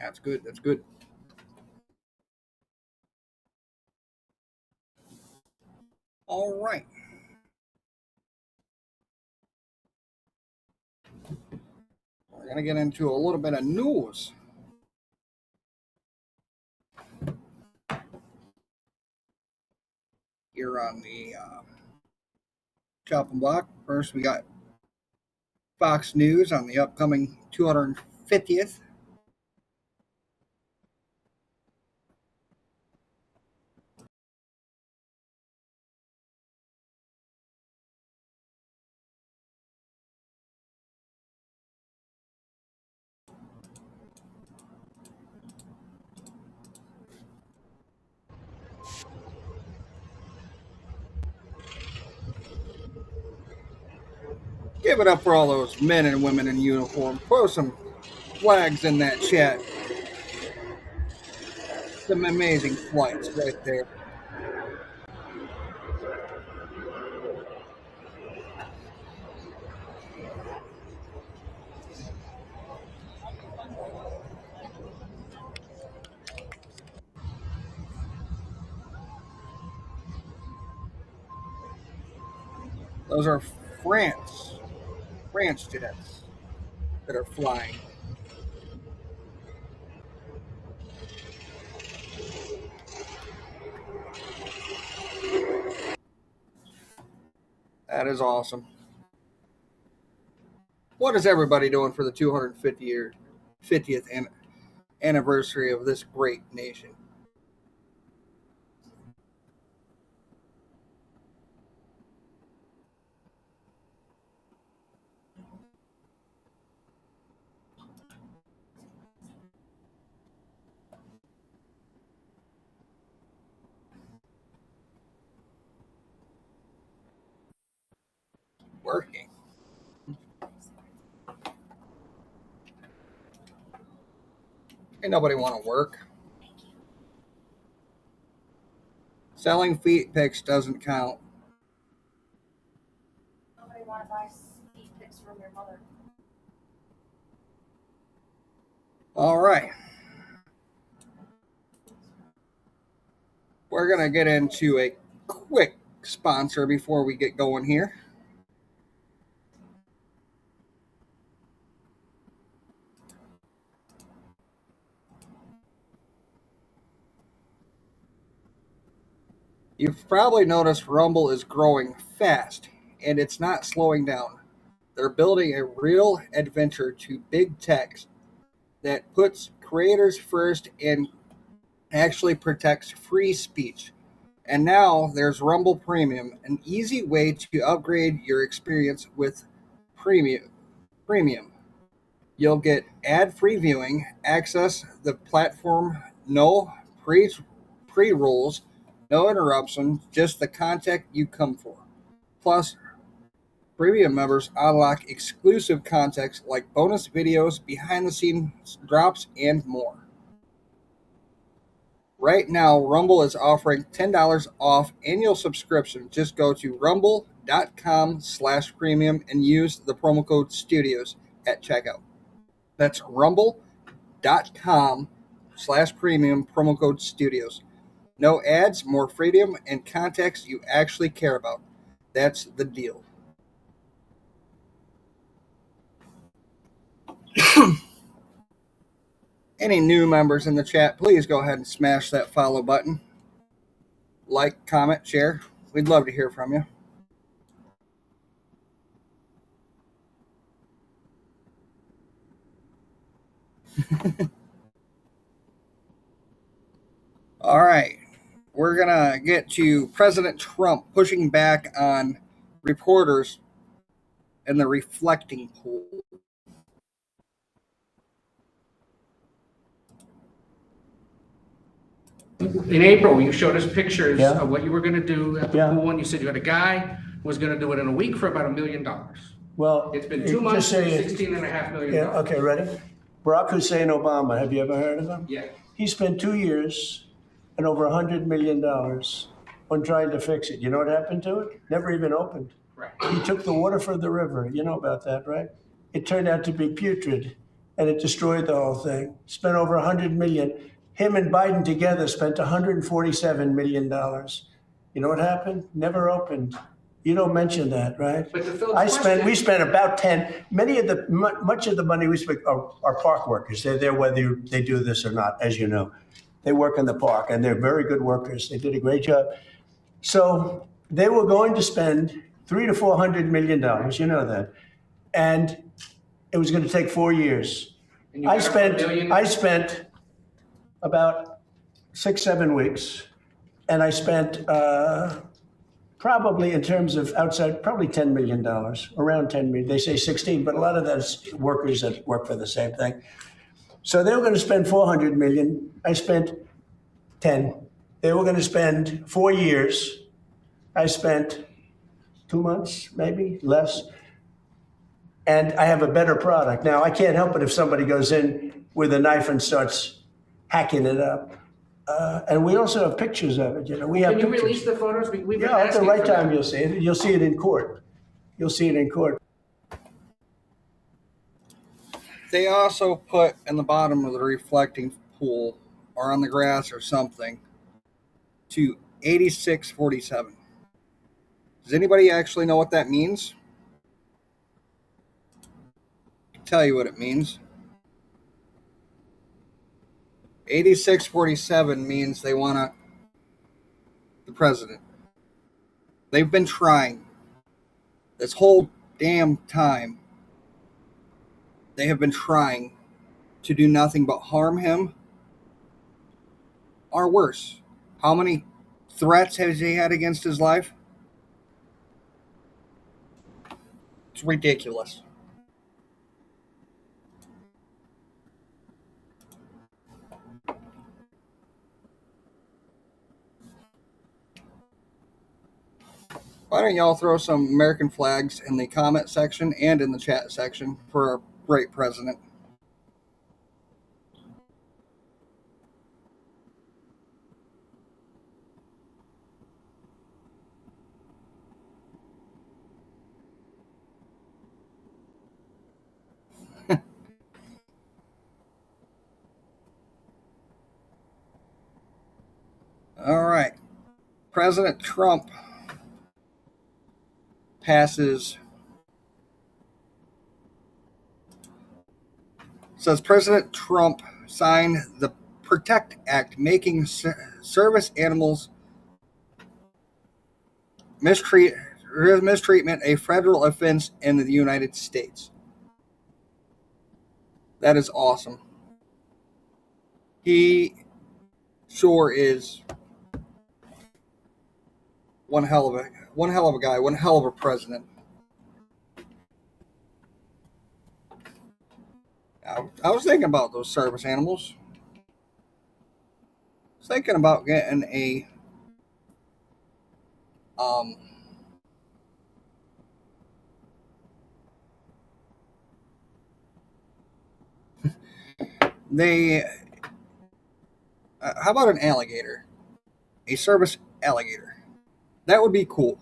That's good. That's good. All right. We're going to get into a little bit of news. Here on the chopping block. First, we got Fox News on the upcoming 250th. Give it up for all those men and women in uniform. Throw some flags in that chat. Some amazing flights right there. Those are France jets that are flying. That is awesome. What is everybody doing for the 250th anniversary of this great nation? Working. Ain't nobody want to work. Selling feet pics doesn't count. Nobody want to buy feet pics from your mother. All right. We're going to get into a quick sponsor before we get going here. You've probably noticed Rumble is growing fast, and it's not slowing down. They're building a real adventure to big tech that puts creators first and actually protects free speech. And now there's Rumble Premium, an easy way to upgrade your experience with Premium. You'll get ad-free viewing, access the platform, no pre-rolls, no interruption, just the content you come for. Plus, premium members unlock exclusive content like bonus videos, behind-the-scenes drops, and more. Right now, Rumble is offering $10 off annual subscription. Just go to rumble.com/premium and use the promo code STUDIOS at checkout. That's rumble.com/premium, promo code STUDIOS. No ads, more freedom, and context you actually care about. That's the deal. Any new members in the chat, please go ahead and smash that follow button. Like, comment, share. We'd love to hear from you. All right. We're going to get to President Trump pushing back on reporters and the reflecting pool. In April, you showed us pictures of what you were going to do at the pool, and you said you had a guy who was going to do it in a week for about $1 million. Well, it's been 2 months, $16.5 million. Yeah, okay, ready? Barack Hussein Obama, have you ever heard of him? Yeah. He spent 2 years and over $100 million on trying to fix it. You know what happened to it? Never even opened. Right. He took the water from the river. You know about that, right? It turned out to be putrid. and it destroyed the whole thing. Spent over $100 million. Him and Biden together spent $147 million. You know what happened? Never opened. You don't mention that, right? But to Phil's We spent about 10. Much of the money we spent are park workers. They're there whether they do this or not, as you know. They work in the park, and they're very good workers. They did a great job. So they were going to spend $300 to $400 million. You know that, and it was going to take 4 years. I spent about 6-7 weeks, and I spent probably, in terms of outside, probably $10 million, around 10 million. They say 16, but a lot of that's workers that work for the same thing. So they were going to spend 400 million. I spent 10. They were going to spend 4 years. I spent 2 months, maybe less. And I have a better product. Now, I can't help it if somebody goes in with a knife and starts hacking it up. And we also have pictures of it. You know, we have. Can you pictures. release the photos? We've been At the asking right for time, that. you'll see it. You'll see it in court. You'll see it in court. They also put in the bottom of the reflecting pool or on the grass or something to 8647. Does anybody actually know what that means? I can tell you what it means. 8647 means they want the president. They've been trying this whole damn time. They have been trying to do nothing but harm him or worse. How many threats has he had against his life? It's ridiculous. Why don't y'all throw some American flags in the comment section and in the chat section for our great president? All right. President Trump says President Trump signed the Protect Act, making service animals mistreatment a federal offense in the United States. That is awesome. He sure is one hell of a guy, one hell of a president. I was thinking about those service animals. I was thinking about getting a how about an alligator? A service alligator. That would be cool.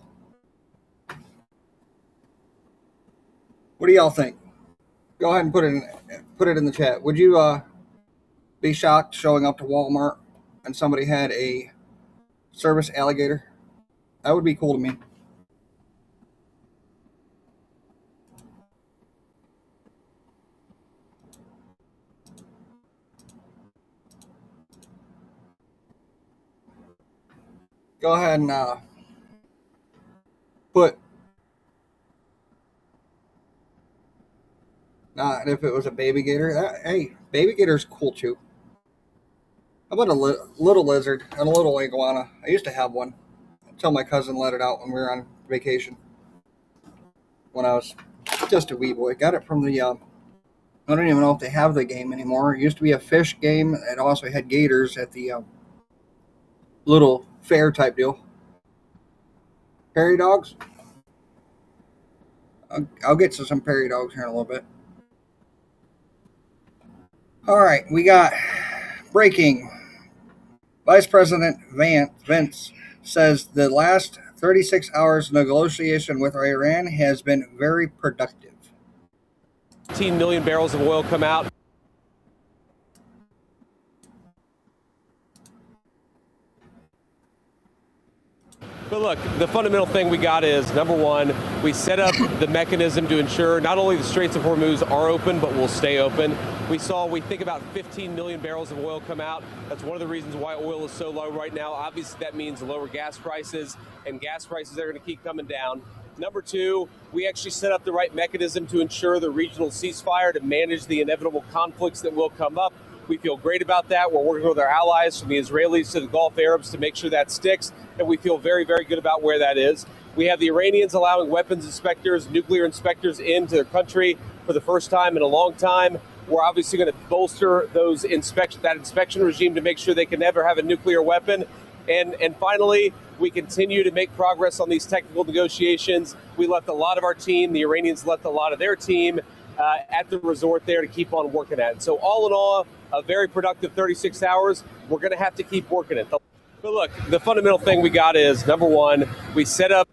What do y'all think? Go ahead and put it in the chat. Would you be shocked showing up to Walmart and somebody had a service alligator? That would be cool to me. Go ahead and put. Not if it was a baby gator. Hey, baby gator's cool too. How about a little lizard and a little iguana? I used to have one until my cousin let it out when we were on vacation. When I was just a wee boy. Got it from the, I don't even know if they have the game anymore. It used to be a fish game. It also had gators at the little fair type deal. Prairie dogs? I'll get to some prairie dogs here in a little bit. All right, we got breaking. Vice President Vance says the last 36 hours negotiation with Iran has been very productive. 15 million barrels of oil come out. But look, the fundamental thing we got is, number one, we set up the mechanism to ensure not only the Straits of Hormuz are open, but will stay open. We think about 15 million barrels of oil come out. That's one of the reasons why oil is so low right now. Obviously, that means lower gas prices, and gas prices are going to keep coming down. Number two, we actually set up the right mechanism to ensure the regional ceasefire to manage the inevitable conflicts that will come up. We feel great about that. We're working with our allies, from the Israelis to the Gulf Arabs, to make sure that sticks, and we feel very, very good about where that is. We have the Iranians allowing weapons inspectors, nuclear inspectors into their country for the first time in a long time. We're obviously going to bolster that inspection regime to make sure they can never have a nuclear weapon. And finally, we continue to make progress on these technical negotiations. We left a lot of our team, the Iranians left a lot of their team at the resort there to keep on working at it. So all in all, a very productive 36 hours. We're going to have to keep working it. But look, the fundamental thing we got is, number one, we set up.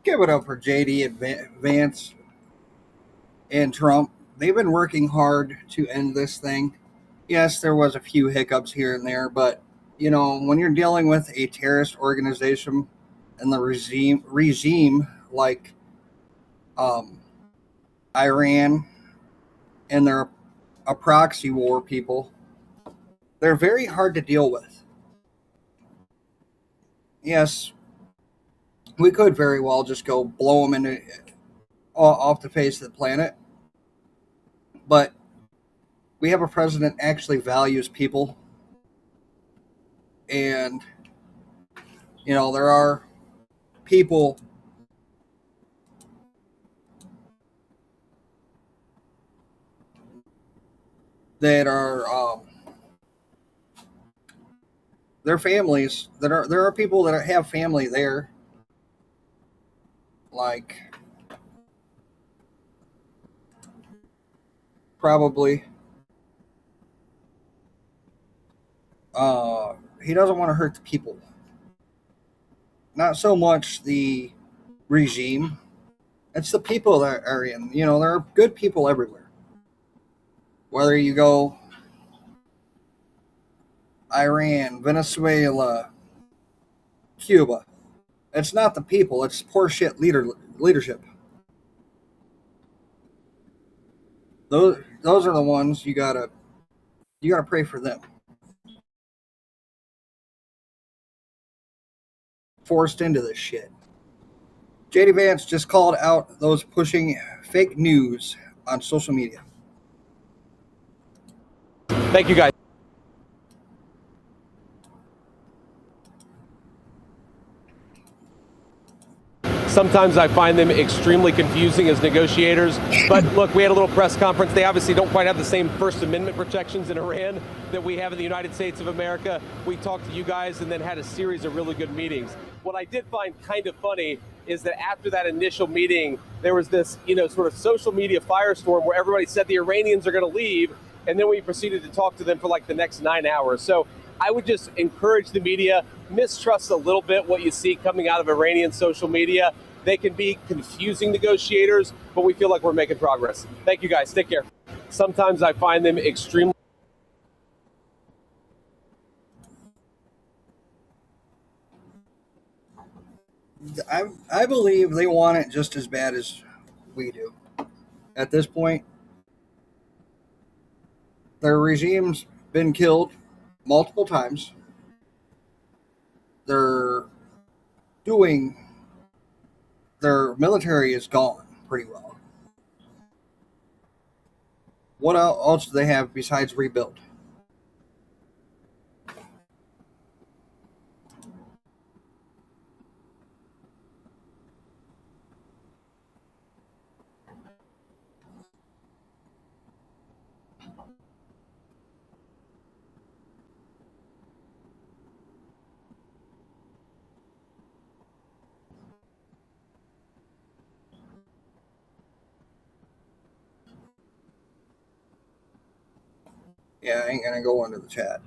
Give it up for JD Vance and Trump. They've been working hard to end this thing. Yes, there was a few hiccups here and there, but you know, when you're dealing with a terrorist organization and the regime like Iran, and they're a proxy war people, they're very hard to deal with. Yes, we could very well just go blow them off the face of the planet, but we have a president that actually values people, and you know, there are people that are their families there are people that have family there, like probably he doesn't want to hurt the people, not so much the regime. It's the people that are in, you know, there are good people everywhere, whether you go Iran, Venezuela, Cuba. It's not the people, it's poor shit leadership. Those are the ones you gotta pray for them. Forced into this shit. JD Vance just called out those pushing fake news on social media. Thank you, guys. Sometimes I find them extremely confusing as negotiators. But look, we had a little press conference. They obviously don't quite have the same First Amendment protections in Iran that we have in the United States of America. We talked to you guys and then had a series of really good meetings. What I did find kind of funny is that after that initial meeting, there was this, you know, sort of social media firestorm where everybody said the Iranians are going to leave, and then we proceeded to talk to them for like the next 9 hours. So I would just encourage the media, mistrust a little bit what you see coming out of Iranian social media. They can be confusing negotiators, but we feel like we're making progress. Thank you, guys. Take care. Sometimes I find them extremely... I believe they want it just as bad as we do. At this point, their regime's been killed multiple times. Their military is gone pretty well. What else do they have besides rebuild? Yeah, I ain't gonna go into the chat.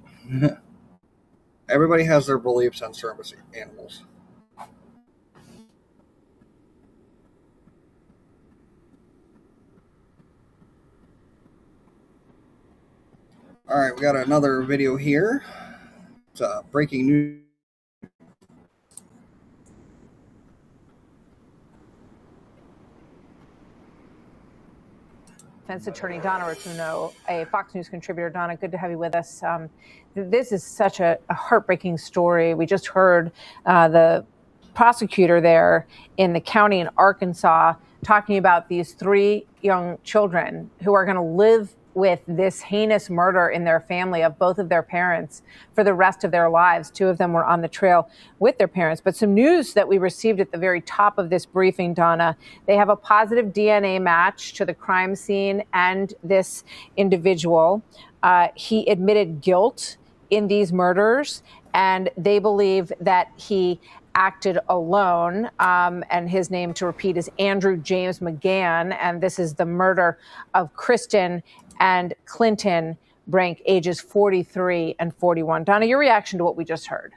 Everybody has their beliefs on service animals. All right, we got another video here. It's breaking news. Defense attorney Donna Rotuno, a Fox News contributor. Donna, good to have you with us. This is such a heartbreaking story. We just heard the prosecutor there in the county in Arkansas talking about these 3 young children who are going to live with this heinous murder in their family of both of their parents for the rest of their lives. 2 of them were on the trail with their parents. But some news that we received at the very top of this briefing, Donna, they have a positive DNA match to the crime scene and this individual. He admitted guilt in these murders, and they believe that he acted alone, and his name, to repeat, is Andrew James McGann, and this is the murder of Kristen and Clinton Brink, ages 43 and 41. Donna, your reaction to what we just heard?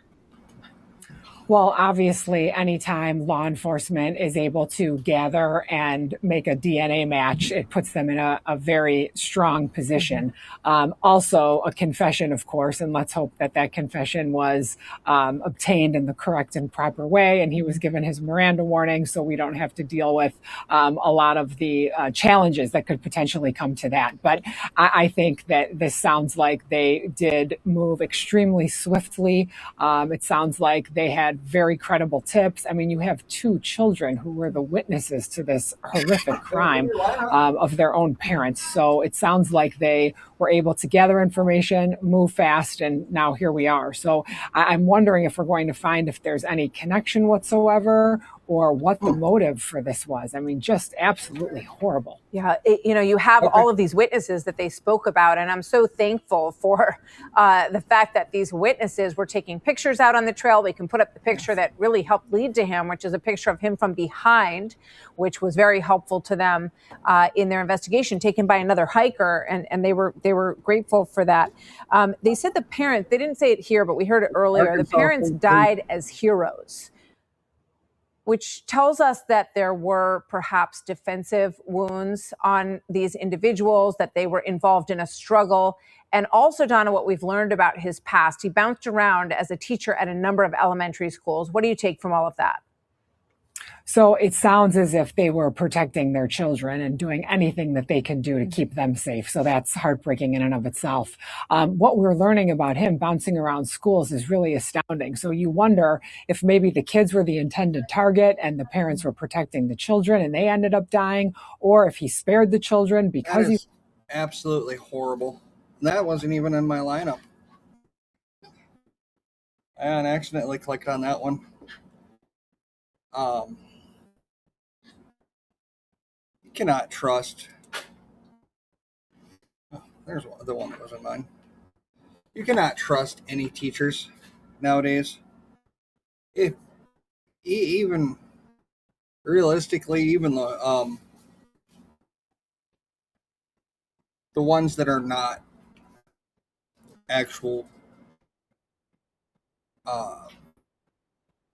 Well, obviously, anytime law enforcement is able to gather and make a DNA match, it puts them in a very strong position. Also, a confession, of course, and let's hope that that confession was obtained in the correct and proper way, and he was given his Miranda warning so we don't have to deal with a lot of the challenges that could potentially come to that. But I think that this sounds like they did move extremely swiftly. It sounds like they had very credible tips. I mean, you have 2 children who were the witnesses to this horrific crime of their own parents. So it sounds like they were able to gather information, move fast, and now here we are. So I'm wondering if we're going to find if there's any connection whatsoever or what the motive for this was. I mean, just absolutely horrible. Yeah, you have all of these witnesses that they spoke about, and I'm so thankful for the fact that these witnesses were taking pictures out on the trail. We can put up the picture that really helped lead to him, which is a picture of him from behind, which was very helpful to them in their investigation, taken by another hiker, and they were grateful for that. They said the parents, they didn't say it here, but we heard it earlier, the parents died as heroes, which tells us that there were perhaps defensive wounds on these individuals, that they were involved in a struggle. And also, Donna, what we've learned about his past, he bounced around as a teacher at a number of elementary schools. What do you take from all of that? So it sounds as if they were protecting their children and doing anything that they can do to keep them safe. So that's heartbreaking in and of itself. What we're learning about him bouncing around schools is really astounding. So you wonder if maybe the kids were the intended target and the parents were protecting the children and they ended up dying, or if he spared the children because that is absolutely horrible. That wasn't even in my lineup. I accidentally clicked on that one. You cannot trust. Oh, there's the one that was in mine. You cannot trust any teachers nowadays. If even realistically, even the ones that are not actual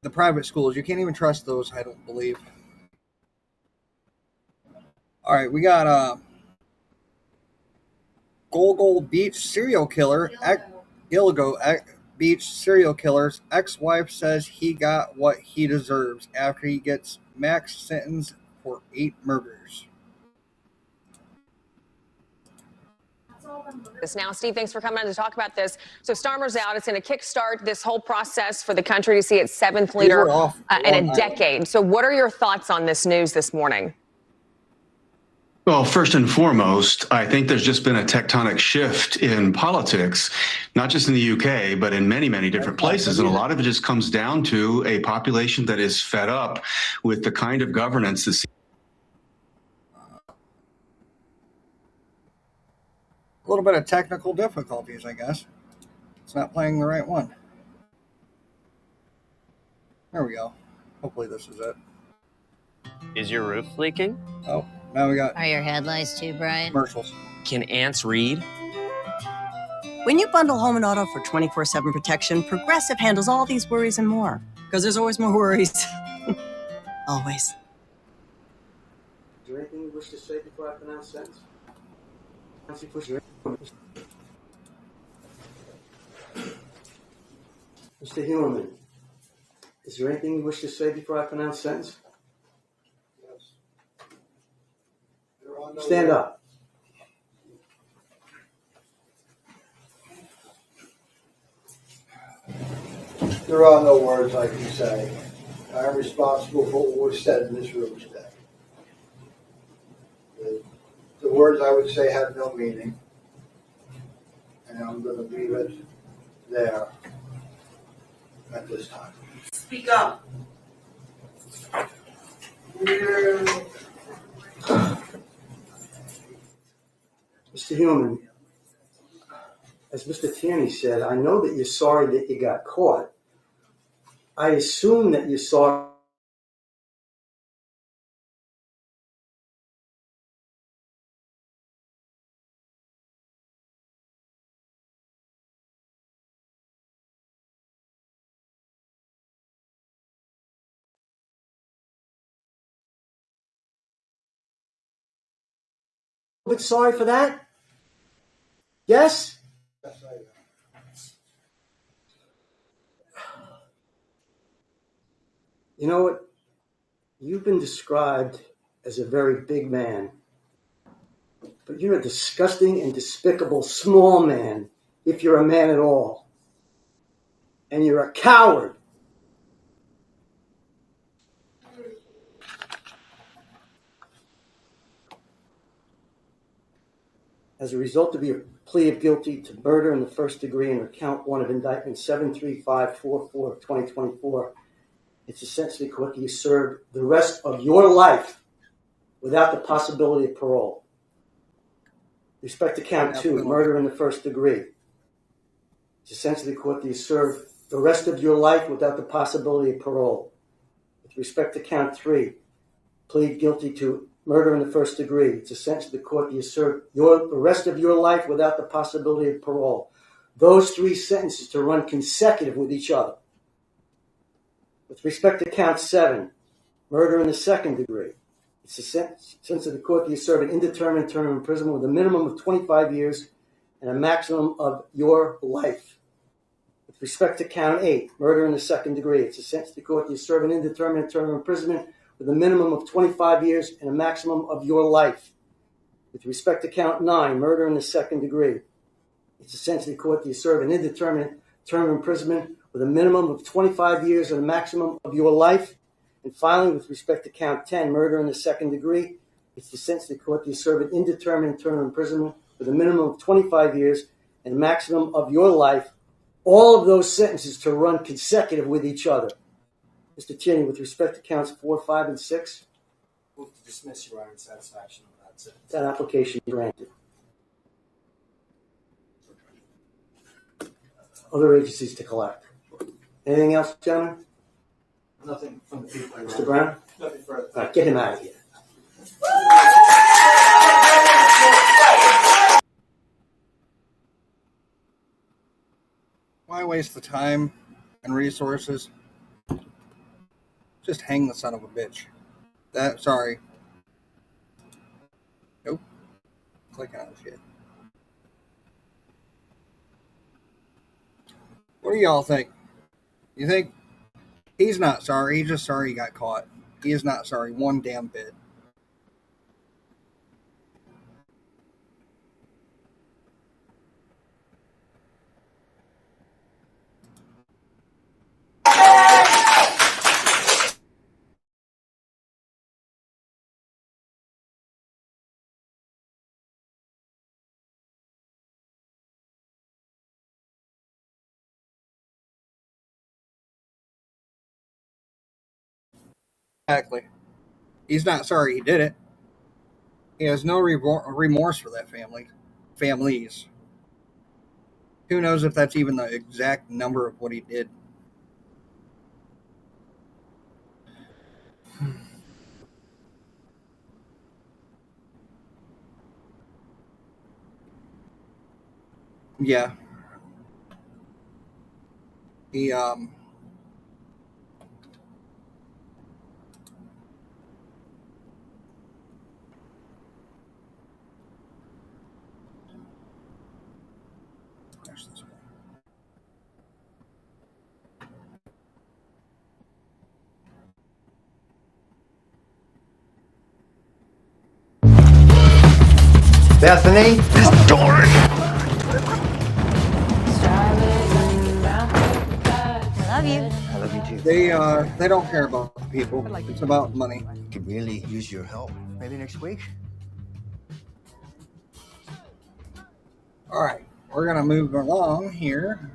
the private schools, you can't even trust those, I don't believe. All right, we got Gilgo Beach serial killer. Gilgo Beach serial killer's ex-wife says he got what he deserves after he gets max sentence for 8 murders. Now, Steve, thanks for coming on to talk about this. So Starmer's out. It's going to kickstart this whole process for the country to see its 7th leader in a decade. So what are your thoughts on this news this morning? Well, first and foremost, I think there's just been a tectonic shift in politics, not just in the UK, but in many, many different places. And a lot of it just comes down to a population that is fed up with the kind of governance that's a little bit of technical difficulties, I guess. It's not playing the right one. There we go. Hopefully this is it. Is your roof leaking? Oh, now we got... Are your headlights too bright? Commercials. Can ants read? When you bundle home and auto for 24/7 protection, Progressive handles all these worries and more. Because there's always more worries. Always. Is there anything you wish to say before I pronounce sentence? Mr. Heumann, is there anything you wish to say before I pronounce sentence? Yes. There are no Stand up. There are no words I can say. I am responsible for what was said in this room today. The words I would say have no meaning, and I'm going to leave it there at this time. Speak up. Mr. Heumann, as Mr. Tierney said, I know that you're sorry that you got caught. I assume that you're sorry. A bit sorry for that? Yes? Yes, I am. You know what? You've been described as a very big man, but you're a disgusting and despicable small man, if you're a man at all. And you're a coward. As a result of your plea of guilty to murder in the first degree under count 1 of indictment 73544 of 2024, it's essentially court that you serve the rest of your life without the possibility of parole. With respect to count 2, murder in the first degree, it's essentially court that you serve the rest of your life without the possibility of parole. With respect to count 3, plead guilty to murder in the first degree, it's essentially the court that you serve the rest of your life without the possibility of parole. Those 3 sentences to run consecutive with each other. With respect to count 7, murder in the second degree, it's essentially the court that you serve an indeterminate term of imprisonment with a minimum of 25 years and a maximum of your life. With respect to count 8, murder in the second degree, it's essentially the court that you serve an indeterminate term of imprisonment with a minimum of 25 years and a maximum of your life. With respect to count 9, murder in the second degree, it's essentially the court that you serve an indeterminate term of imprisonment with a minimum of 25 years and a maximum of your life. And finally, with respect to count 10, murder in the second degree, it's essentially the court that you serve an indeterminate term of imprisonment with a minimum of 25 years and a maximum of your life. All of those sentences to run consecutive with each other. Mr. Tierney, with respect to counts 4, 5, and 6. Move to dismiss, Your Honor, in satisfaction of that sentence. That application is granted. Other agencies to collect. Anything else, gentlemen? Nothing from the people. Mr. Brown? Nothing further. All right, get him out of here. Why waste the time and resources? Just hang the son of a bitch. Sorry. Nope. Clicking on shit. What do y'all think? You think he's not sorry? He's just sorry he got caught. He is not sorry one damn bit. Exactly. He's not sorry he did it. He has no remorse for that families. Who knows if that's even the exact number of what he did. Yeah. He Bethany? This dork! I love you. I love you too. They don't care about people. It's about money. Could really use your help. Maybe next week? All right, we're gonna move along here.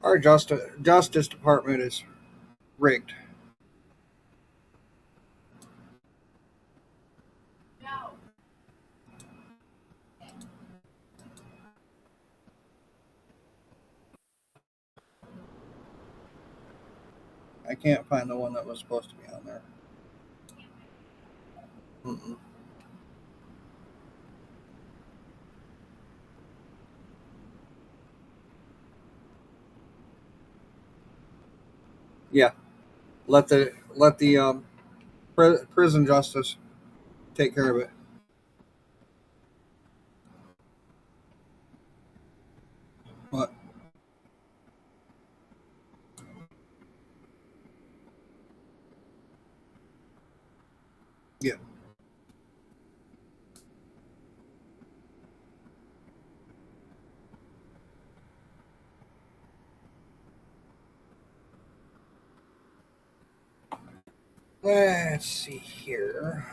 Our Justice Department is rigged. I can't find the one that was supposed to be on there. Mm-mm. Yeah, let the prison justice take care of it. What? Yeah. Let's see here.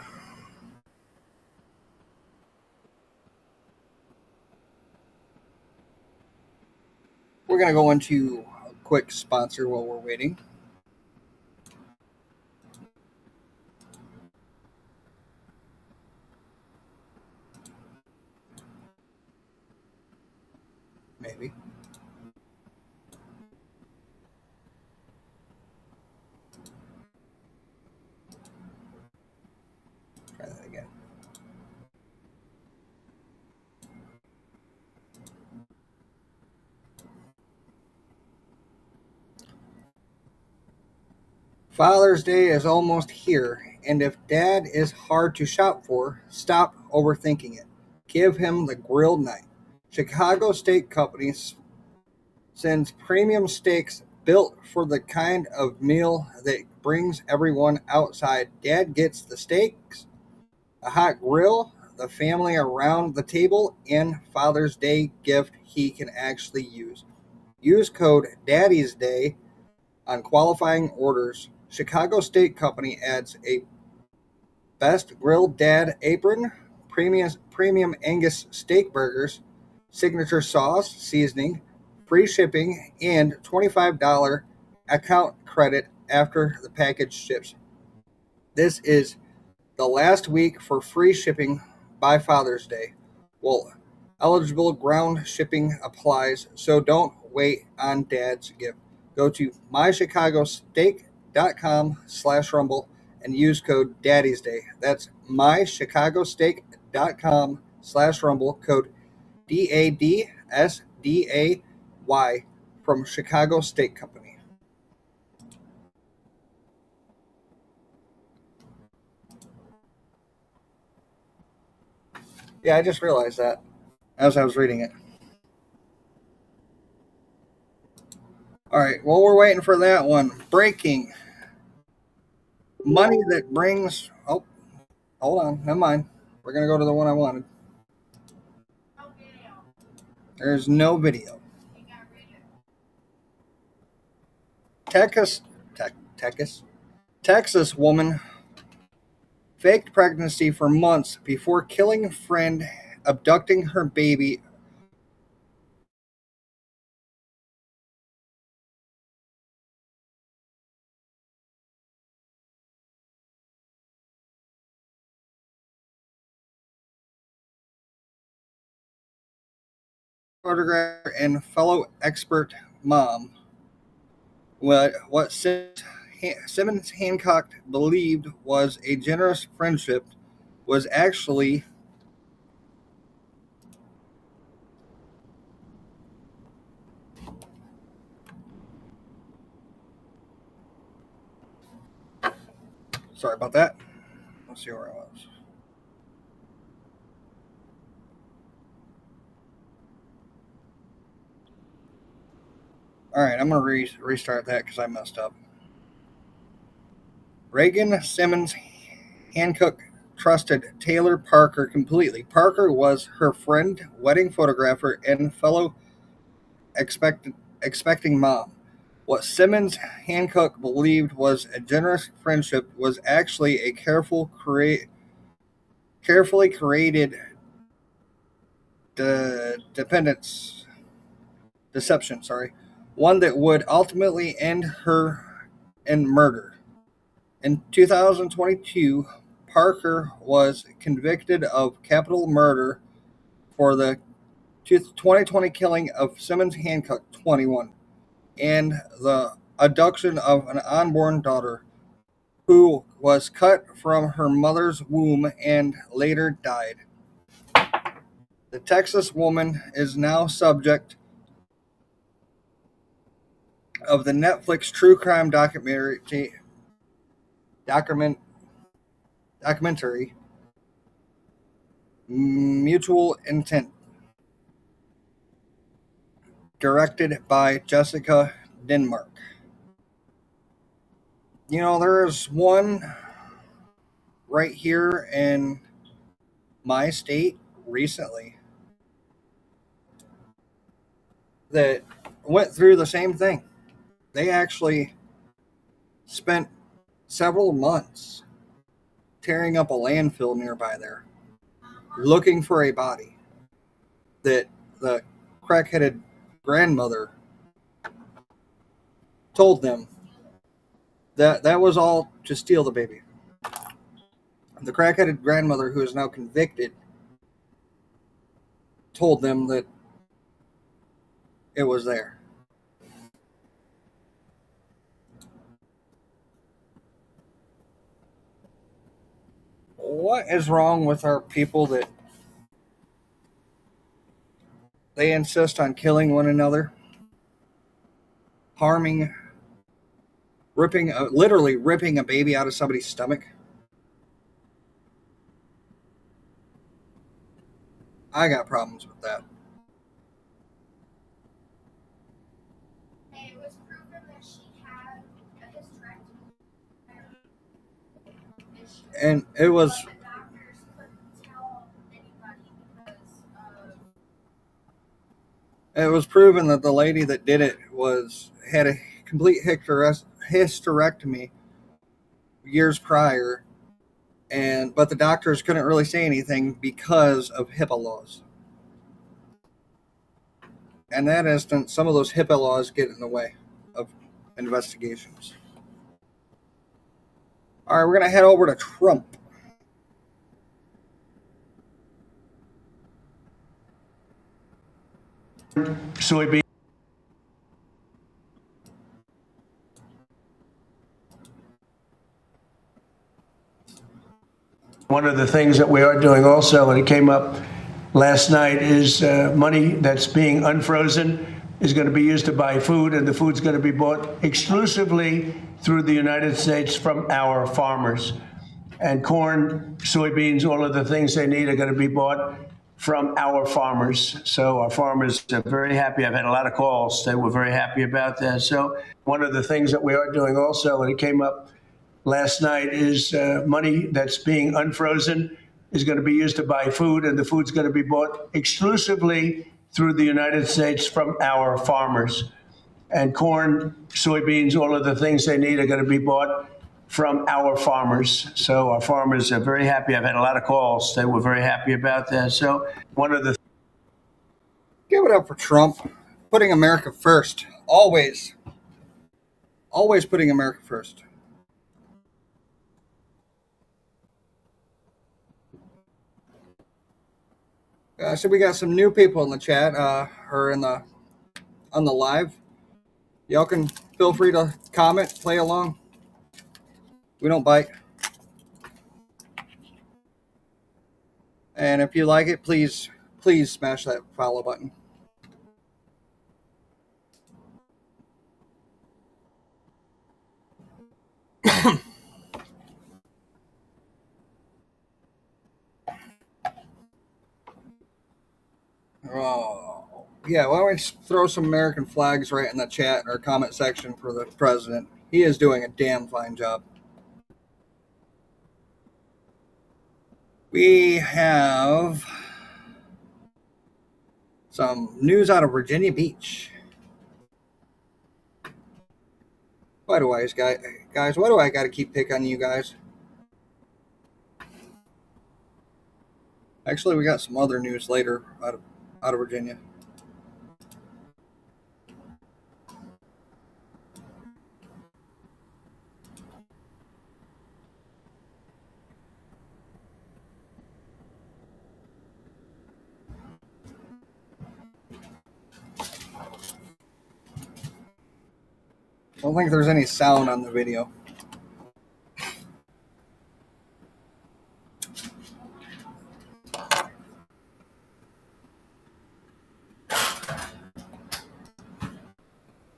We're going to go into a quick sponsor while we're waiting. Maybe. Try that again. Father's Day is almost here, and if Dad is hard to shop for, stop overthinking it. Give him the grilled night. Chicago Steak Company sends premium steaks built for the kind of meal that brings everyone outside. Dad gets the steaks, a hot grill, the family around the table, and Father's Day gift he can actually use. Use code Daddy's Day on qualifying orders. Chicago Steak Company adds a best grilled dad apron, premium Angus steak burgers, signature sauce, seasoning, free shipping, and $25 account credit after the package ships. This is the last week for free shipping by Father's Day. Well, eligible ground shipping applies, so don't wait on Dad's gift. Go to mychicagosteak.com/rumble and use code Daddy's Day. That's mychicagosteak.com/rumble, code DADSDAY from Chicago Steak Company. Yeah, I just realized that as I was reading it. All right, well, we're waiting for that one. Breaking. Money that brings. Oh, hold on. Never mind. We're going to go to the one I wanted. There's no video. Texas woman faked pregnancy for months before killing friend, abducting her baby. Photographer and fellow expert mom. What Simmons Hancock believed was a generous friendship was actually sorry about that. Let's see where I was. All right, I'm going to restart that because I messed up. Reagan Simmons Hancock trusted Taylor Parker completely. Parker was her friend, wedding photographer, and fellow expecting mom. What Simmons Hancock believed was a generous friendship was actually a carefully created deception. One that would ultimately end her in murder. In 2022, Parker was convicted of capital murder for the 2020 killing of Simmons Hancock, 21, and the abduction of an unborn daughter who was cut from her mother's womb and later died. The Texas woman is now subject of the Netflix true crime documentary Mutual Intent, directed by Jessica Denmark. You know, there's one right here in my state recently that went through the same thing. They actually spent several months tearing up a landfill nearby there, looking for a body that the crack-headed grandmother told them that was all to steal the baby. The crack-headed grandmother, who is now convicted, told them that it was there. What is wrong with our people that they insist on killing one another, harming, literally ripping a baby out of somebody's stomach? I got problems with that. It was proven that she had a hysterectomy. And it was. The doctors couldn't tell anybody because It was proven that the lady that did it had a complete hysterectomy years prior, but the doctors couldn't really say anything because of HIPAA laws. In that instance, some of those HIPAA laws get in the way of investigations. All right, we're going to head over to Trump. Soybean. One of the things that we are doing also, and it came up last night, is money that's being unfrozen is going to be used to buy food, and the food's going to be bought exclusively through the United States from our farmers. And corn, soybeans, all of the things they need are going to be bought from our farmers. So our farmers are very happy. I've had a lot of calls. They were very happy about that. So one of the things that we are doing also, and it came up last night, is money that's being unfrozen is going to be used to buy food, and the food's going to be bought exclusively through the United States from our farmers. And corn, soybeans, all of the things they need are going to be bought from our farmers. So our farmers are very happy. I've had a lot of calls. They were very happy about that. So one of the... Give it up for Trump, putting America first. Always putting America first. So we got some new people in the chat, or on the live. Y'all can feel free to comment, play along. We don't bite. And if you like it, please smash that follow button. Oh, yeah, why don't we throw some American flags right in the chat or comment section for the president? He is doing a damn fine job. We have some news out of Virginia Beach. Why do I, guys? Why do I got to keep picking on you guys? Actually, we got some other news later out of Virginia. I don't think there's any sound on the video.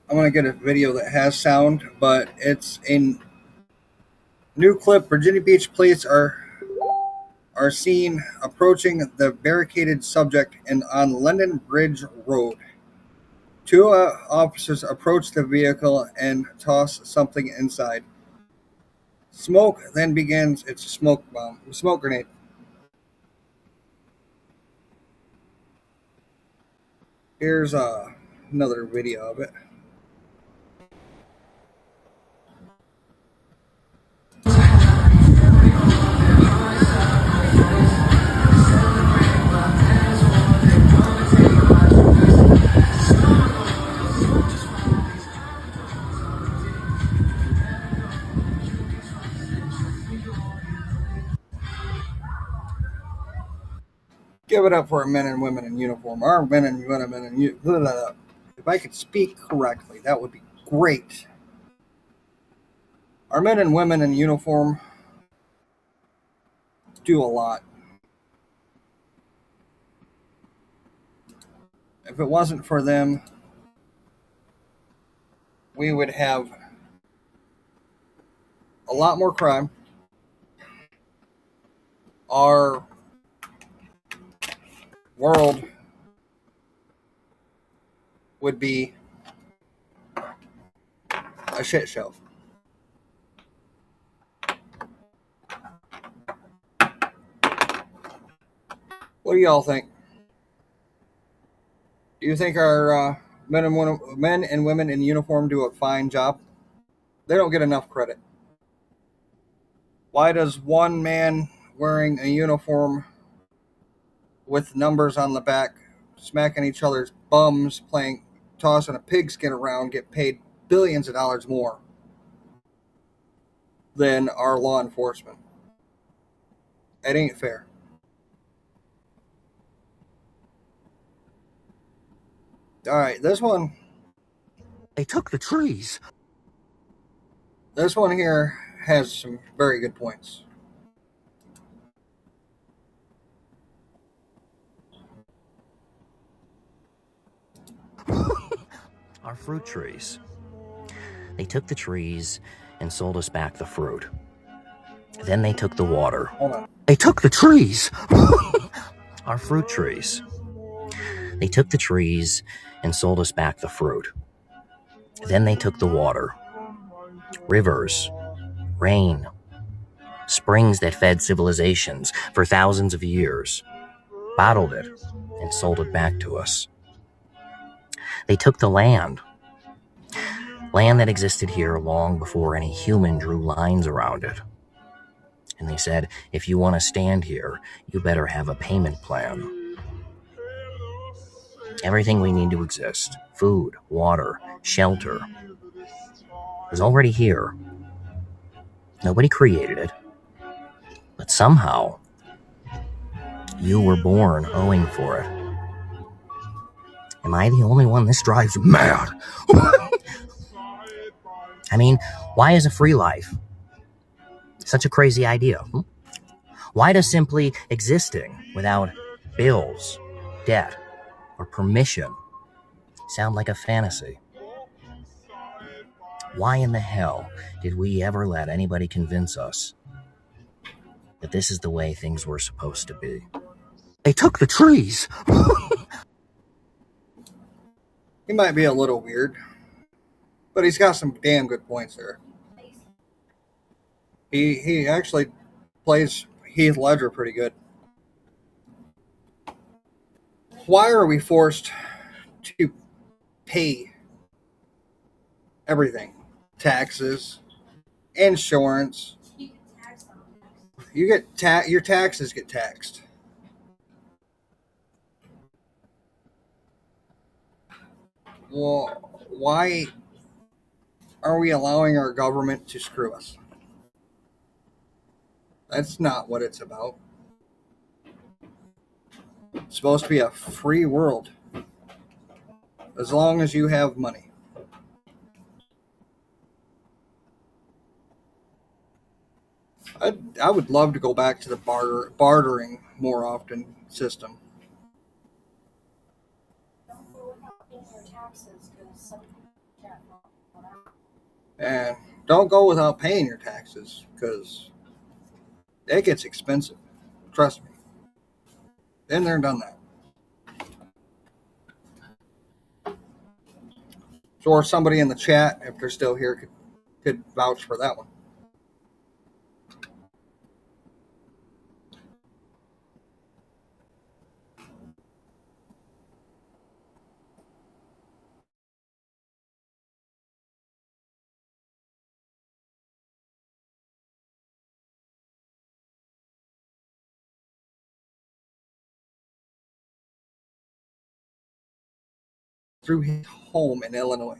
I'm going to get a video that has sound, but it's a new clip. Virginia Beach police are seen approaching the barricaded subject on London Bridge Road. Two officers approach the vehicle and toss something inside. Smoke then begins. It's a smoke bomb, a smoke grenade. Here's another video of it. Give it up for our men and women in uniform. Our men and women in uniform. If I could speak correctly, that would be great. Our men and women in uniform do a lot. If it wasn't for them, we would have a lot more crime. Our world would be a shit show. What do y'all think? Do you think our men and women in uniform do a fine job? They don't get enough credit. Why does one man wearing a uniform with numbers on the back, smacking each other's bums, tossing a pigskin around, get paid billions of dollars more than our law enforcement? It ain't fair. All right, this one. They took the trees. This one here has some very good points. Our fruit trees. They took the trees and sold us back the fruit. Then they took the water. Hold on. They took the trees. Our fruit trees. They took the trees and sold us back the fruit. Then they took the water. Rivers, rain, springs that fed civilizations for thousands of years, bottled it and sold it back to us. They took the land that existed here long before any human drew lines around it. And they said, if you want to stand here, you better have a payment plan. Everything we need to exist, food, water, shelter, is already here. Nobody created it. But somehow, you were born owing for it. Am I the only one this drives mad? I mean, why is a free life such a crazy idea? Why does simply existing without bills, debt, or permission sound like a fantasy? Why in the hell did we ever let anybody convince us that this is the way things were supposed to be? They took the trees. He might be a little weird, but he's got some damn good points there. He actually plays Heath Ledger pretty good. why are we forced to pay everything? Taxes, insurance. You get your taxes get taxed. Well, why are we allowing our government to screw us? That's not what it's about. It's supposed to be a free world. As long as you have money. I would love to go back to the bartering more often system. And don't go without paying your taxes, because it gets expensive. Trust me. Been there and done that. So, or somebody in the chat, if they're still here, could vouch for that one. Through his home in Illinois.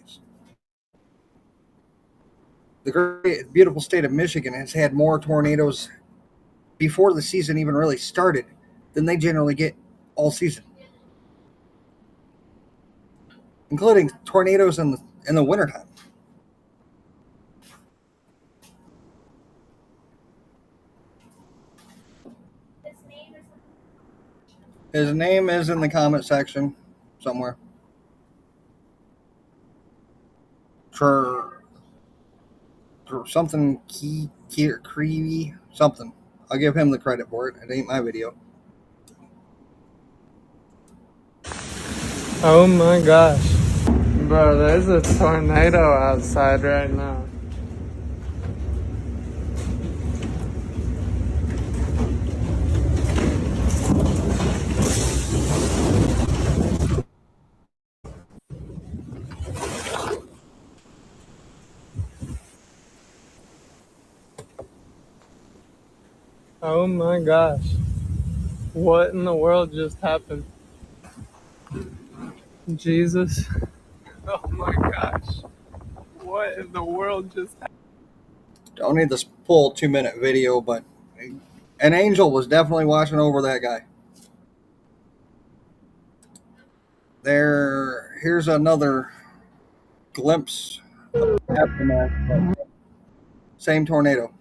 The great, beautiful state of Michigan has had more tornadoes before the season even really started than they generally get all season, including tornadoes in the wintertime. His name is in the comment section somewhere. Something creepy something. I'll give him the credit for it. It ain't my video. Oh my gosh. Bro, there's a tornado outside right now. Oh my gosh. What in the world just happened? Jesus. Oh my gosh. What in the world just happened? Don't need this full 2-minute video, but an angel was definitely watching over that guy. Here's another glimpse of the aftermath. Same tornado.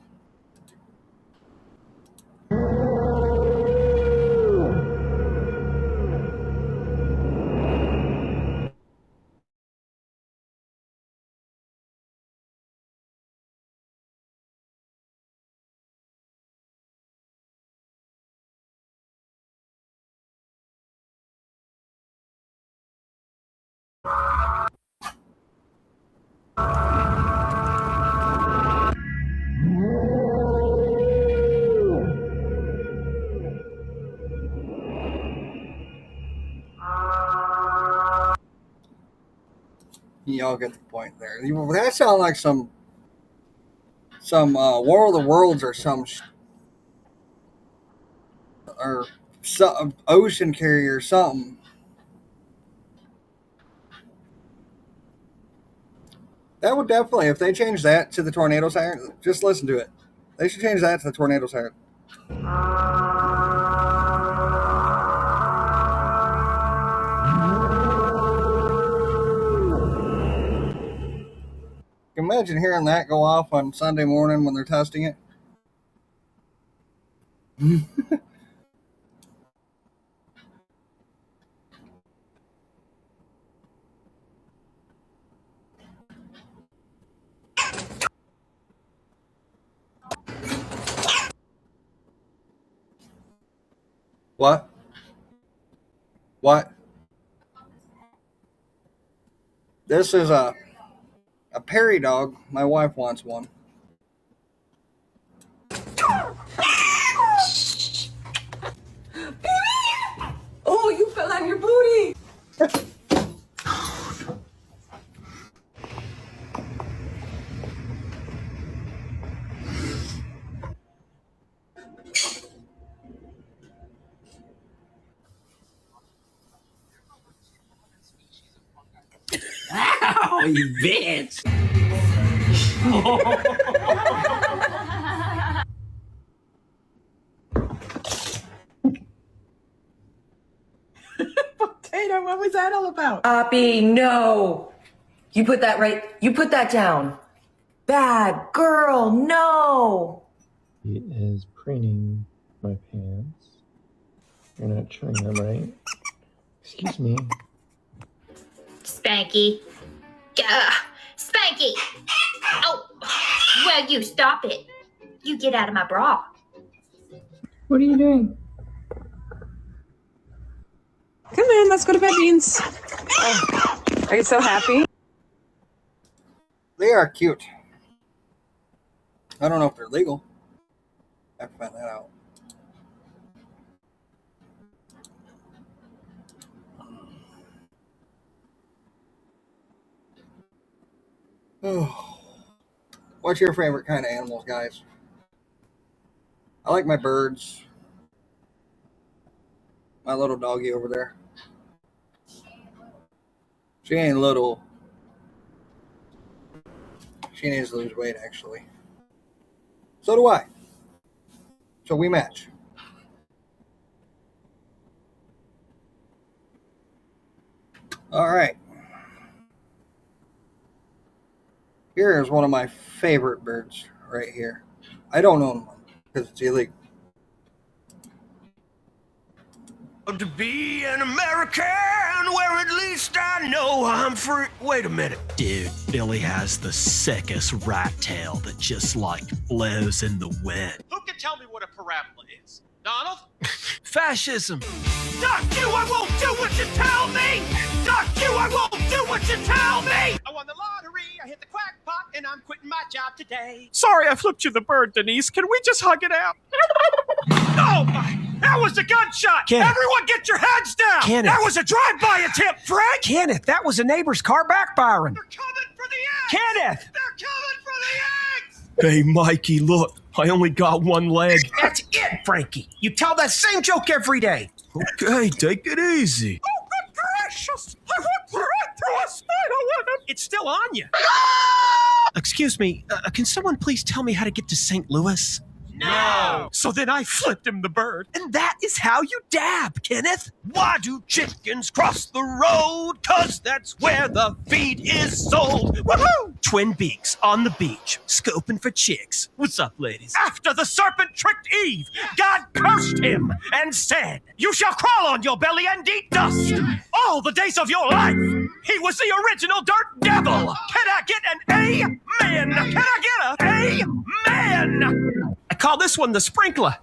Y'all get the point there. That sounds like some War of the Worlds or some ocean carrier or something. That would definitely, if they change that to the tornado siren, just listen to it. They should change that to the tornado siren. Imagine hearing that go off on Sunday morning when they're testing it. What? What? This is a Perry dog. My wife wants one. Oh, you fell on your booty. you bitch. Potato, what was that all about? Poppy, no. You put that down. Bad girl, no. He is preening my pants. You're not chewing them, right? Excuse me. Spanky. Spanky! Oh, well, you stop it. You get out of my bra. What are you doing? Come on, let's go to bed, Beans. Oh, are you so happy? They are cute. I don't know if they're legal. I have to find that out. Oh. What's your favorite kind of animals, guys? I like my birds. My little doggy over there. She ain't little. She needs to lose weight, actually. So do I. So we match. All right. Here is one of my favorite birds right here. I don't own one because it's illegal. To be an American where at least I know I'm free. Wait a minute. Dude, Billy has the sickest rat tail that just like blows in the wind. Who can tell me what a parabola is? Donald? Fascism. Duck you, I won't do what you tell me! Duck you, I won't do what you tell me! I won the lottery, I hit the quackpot, and I'm quitting my job today. Sorry I flipped you the bird, Denise. Can we just hug it out? Oh my! That was a gunshot! Kenneth. Everyone get your heads down! Kenneth. That was a drive-by attempt, Frank! Kenneth, that was a neighbor's car backfiring. They're coming for the eggs! Kenneth! They're coming for the eggs! Hey, Mikey, look. I only got one leg. That's it, Frankie! You tell that same joke every day! Okay, take it easy. Oh, good gracious! I went right through a spider web! It's still on you! Excuse me, can someone please tell me how to get to St. Louis? No! So then I flipped him the bird. And that is how you dab, Kenneth. Why do chickens cross the road? 'Cause that's where the feed is sold. Woohoo! Twin Beaks on the beach, scoping for chicks. What's up, ladies? After the serpent tricked Eve, God cursed him and said, "You shall crawl on your belly and eat dust all the days of your life." He was the original dirt devil. Can I get an amen? Can I get a amen? I call this one the sprinkler.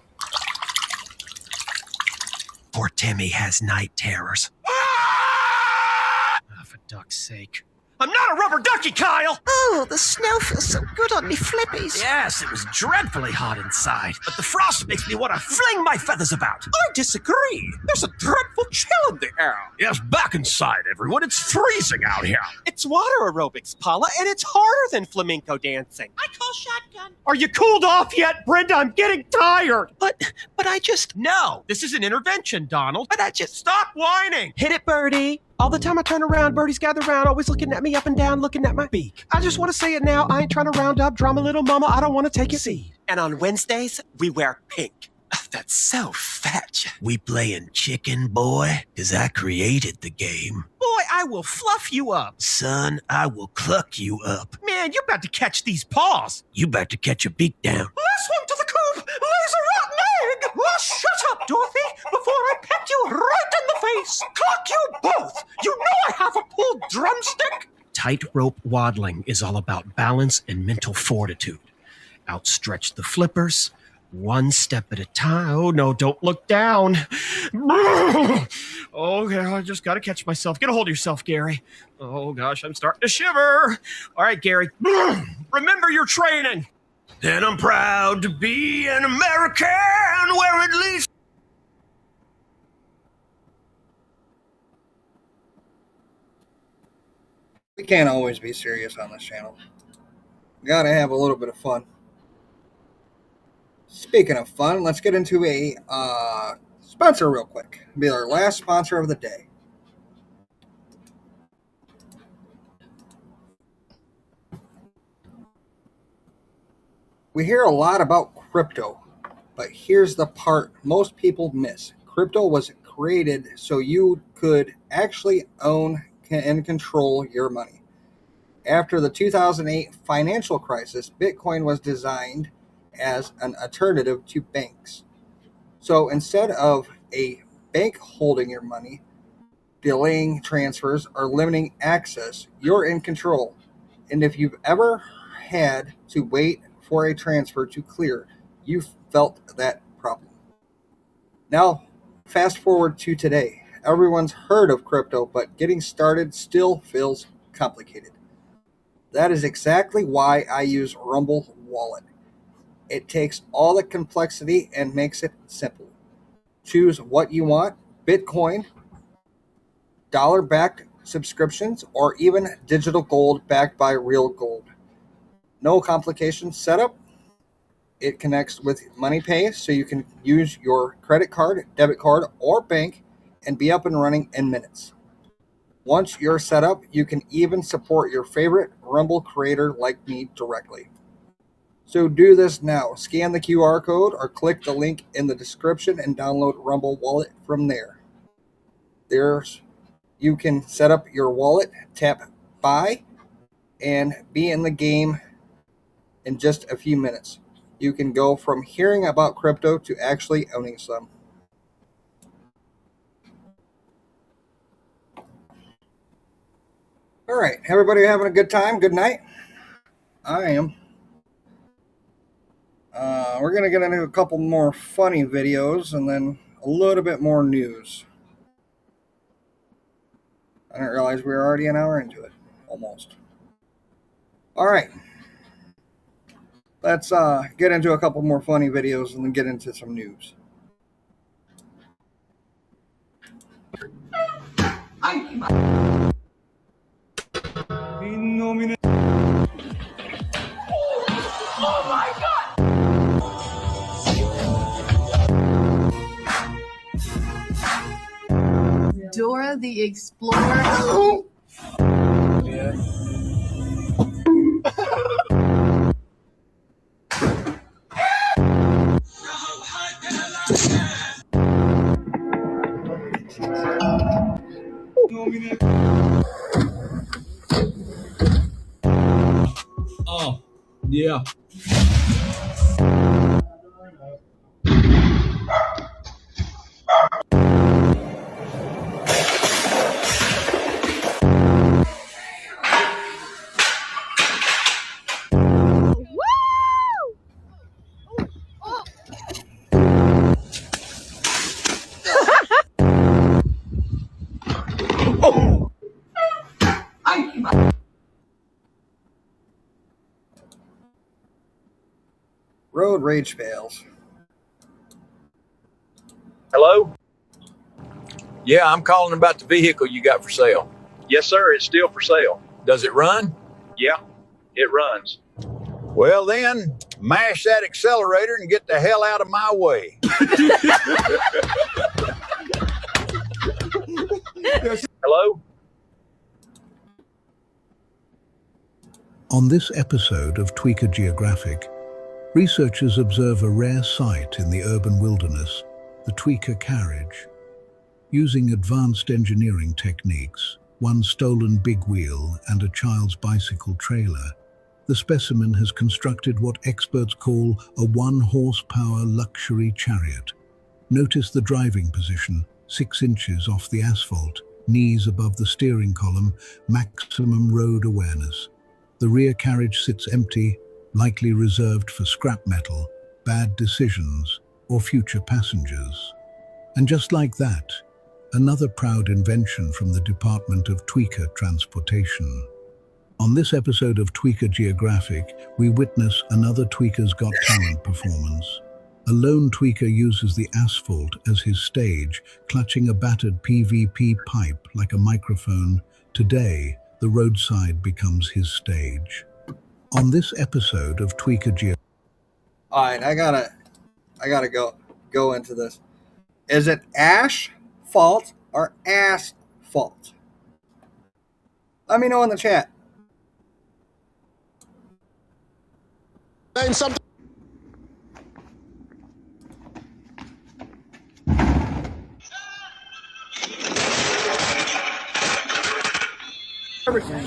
Poor Timmy has night terrors. Oh, for duck's sake. I'm not a rubber ducky, Kyle! Oh, the snow feels so good on me flippies. Yes, it was dreadfully hot inside, but the frost makes me want to fling my feathers about. I disagree. There's a dreadful chill in the air. Yes, back inside, everyone. It's freezing out here. It's water aerobics, Paula, and it's harder than flamenco dancing. I call shotgun. Are you cooled off yet, Brenda? I'm getting tired. But I just... No, this is an intervention, Donald. But I just... Stop whining. Hit it, Birdie. All the time I turn around, birdies gather around, always looking at me up and down, looking at my beak. I just want to say it now, I ain't trying to round up drama, little mama, I don't want to take it. See. And on Wednesdays, we wear pink. That's so fetch. We playing chicken, boy? 'Cause I created the game. Boy, I will fluff you up. Son, I will cluck you up. Man, you're about to catch these paws. You about to catch a beak down. Last one to the coop! Lays a rotten egg! Well, shut up, Dorothy, before I peck you right in the face. Cluck you both! You know I have a pulled drumstick! Tightrope waddling is all about balance and mental fortitude. Outstretch the flippers, one step at a time. Oh, no, don't look down. Oh, yeah, I just got to catch myself. Get a hold of yourself, Gary. Oh, gosh, I'm starting to shiver. All right, Gary, remember your training. And I'm proud to be an American where at least... We can't always be serious on this channel. Gotta have a little bit of fun. Speaking of fun, let's get into a sponsor real quick. It'll be our last sponsor of the day. We hear a lot about crypto, but here's the part most people miss. Crypto was created so you could actually own and control your money. After the 2008 financial crisis, Bitcoin was designed as an alternative to banks. So instead of a bank holding your money, delaying transfers, or limiting access, you're in control. And if you've ever had to wait for a transfer to clear, you've felt that problem. Now, fast forward to today. Everyone's heard of crypto, but getting started still feels complicated. That is exactly why I use Rumble Wallet. It takes all the complexity and makes it simple. Choose what you want: Bitcoin, dollar-backed subscriptions, or even digital gold backed by real gold. No complications setup. It connects with MoneyPay, so you can use your credit card, debit card, or bank and be up and running in minutes. Once you're set up, you can even support your favorite Rumble creator like me directly. So do this now. Scan the QR code or click the link in the description and download Rumble Wallet from there. You can set up your wallet, tap buy, and be in the game in just a few minutes. You can go from hearing about crypto to actually owning some. All right, everybody having a good time? Good night? I am. We're going to get into a couple more funny videos and then a little bit more news. I didn't realize we were already an hour into it. Almost. All right. Let's get into a couple more funny videos and then get into some news. Oh my God! Dora the Explorer. Oh, yeah. Road rage fails. Hello? Yeah, I'm calling about the vehicle you got for sale. Yes, sir. It's still for sale. Does it run? Yeah, it runs. Well, then, mash that accelerator and get the hell out of my way. Hello? On this episode of Tweaker Geographic, researchers observe a rare sight in the urban wilderness, the Tweaker carriage. Using advanced engineering techniques, one stolen big wheel and a child's bicycle trailer, the specimen has constructed what experts call a 1-horsepower luxury chariot. Notice the driving position, 6 inches off the asphalt, knees above the steering column, maximum road awareness. The rear carriage sits empty, likely reserved for scrap metal, bad decisions, or future passengers. And just like that, another proud invention from the Department of Tweaker Transportation. On this episode of Tweaker Geographic, we witness another Tweaker's Got Talent performance. A lone tweaker uses the asphalt as his stage, clutching a battered PVP pipe like a microphone. Today, the roadside becomes his stage. On this episode of Tweaker Geographic. All right, I gotta go into this. Is it ash fault or ass fault? Let me know in the chat. Name something.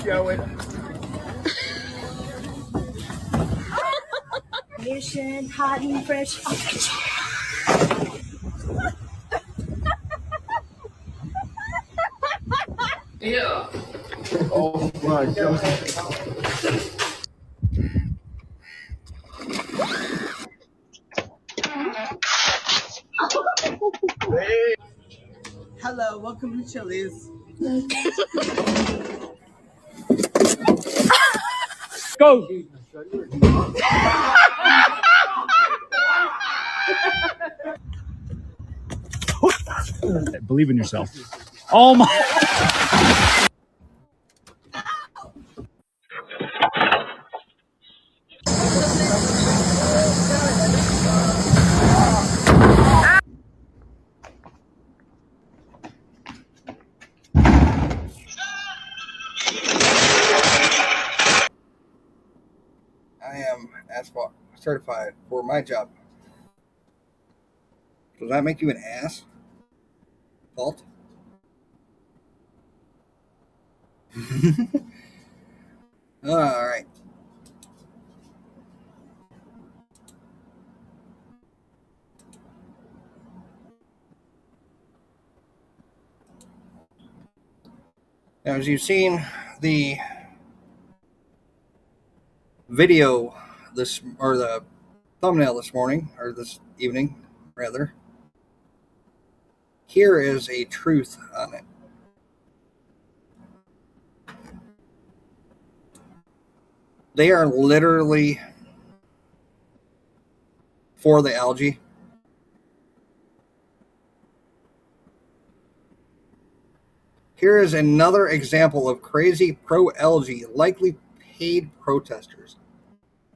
Show it. Mission hot and fresh. Yeah. Oh my God. Hello, welcome to Chili's. Go. Believe in yourself. Oh my. I am asphalt certified for my job. Does that make you an ass? Fault? All right. Now, as you've seen the video or the thumbnail this morning, or this evening, rather, here is a truth on it. They are literally for the algae. Here is another example of crazy pro-algae, likely paid protesters.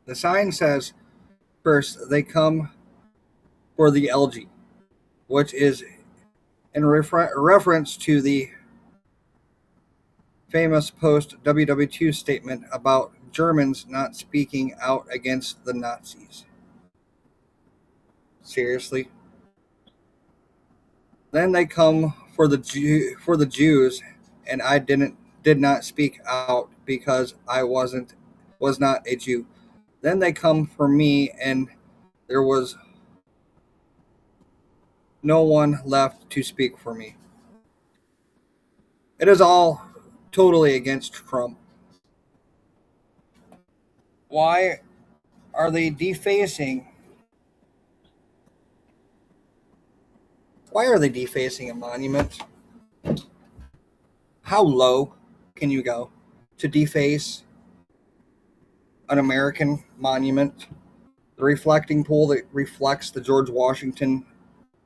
The sign says, first, they come for the algae, which is in reference to the famous post-WW2 statement about Germans not speaking out against the Nazis. Seriously? Then they come for the Jews, and I did not speak out because I was not a Jew. Then they come for me, and there was no one left to speak for me. It is all totally against Trump. Why are they defacing? Why are they defacing a monument? How low can you go to deface an American monument? The reflecting pool that reflects the George Washington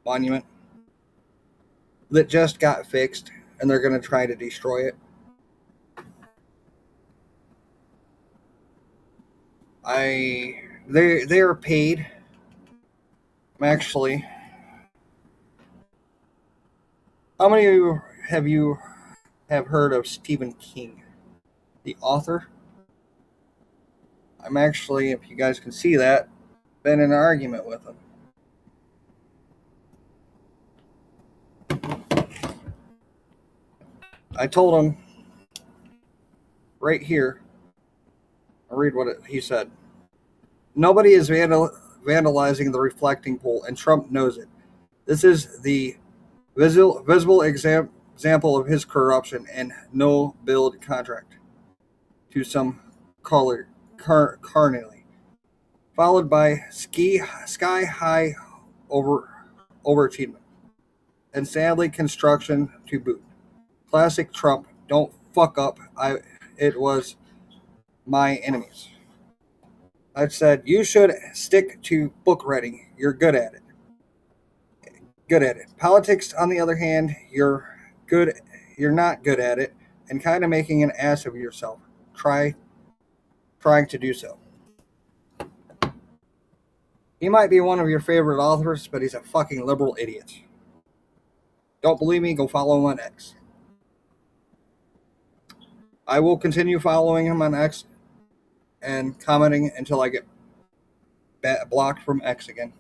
monument that just got fixed, and they're going to try to destroy it. They are paid. Actually, how many of you have heard of Stephen King, the author? I'm actually, if you guys can see that, been in an argument with him. I told him right here, I'll read what he said. Nobody is vandalizing the reflecting pool, and Trump knows it. This is the visible example of his corruption and no-build contract to some carnally, followed by sky-high overachievement, and sadly construction to boot. Classic Trump, don't fuck up. It was my enemies. I said, you should stick to book writing. You're good at it. Politics, on the other hand, you're not good at it, and kind of making an ass of yourself. Trying to do so. He might be one of your favorite authors, but he's a fucking liberal idiot. Don't believe me? Go follow him on X. I will continue following him on X and commenting until I get blocked from X again.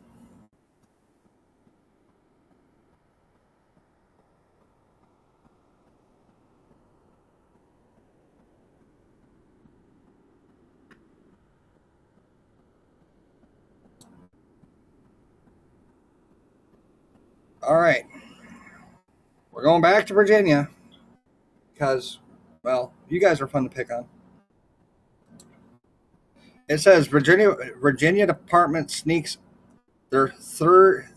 All right. We're going back to Virginia because, well, you guys are fun to pick on. It says Virginia Department sneaks their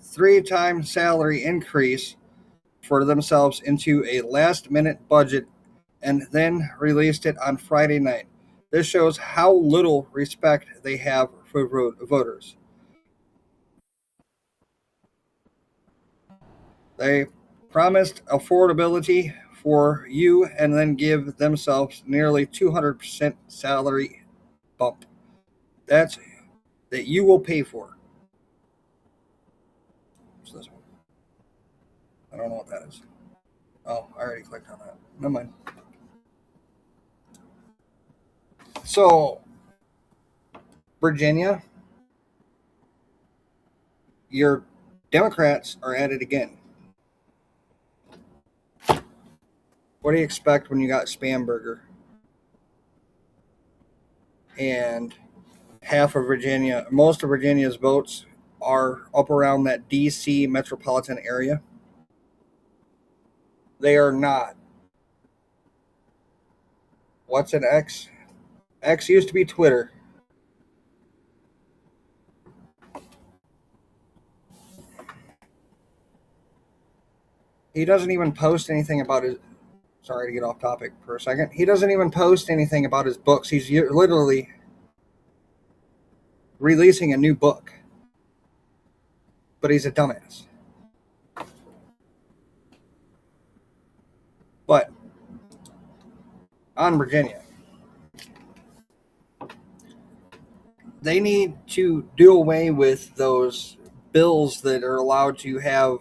three-time salary increase for themselves into a last-minute budget and then released it on Friday night. This shows how little respect they have for voters. They promised affordability for you and then give themselves nearly 200% salary bump. That you will pay for. What's this one? I don't know what that is. Oh, I already clicked on that. Never mind. So, Virginia, your Democrats are at it again. What do you expect when you got Spam Burger? And most of Virginia's votes are up around that D.C. metropolitan area. They are not. What's an X? X used to be Twitter. He doesn't even post anything about his... Sorry to get off topic for a second. He doesn't even post anything about his books. He's literally releasing a new book. But he's a dumbass. But on Virginia, they need to do away with those bills that are allowed to have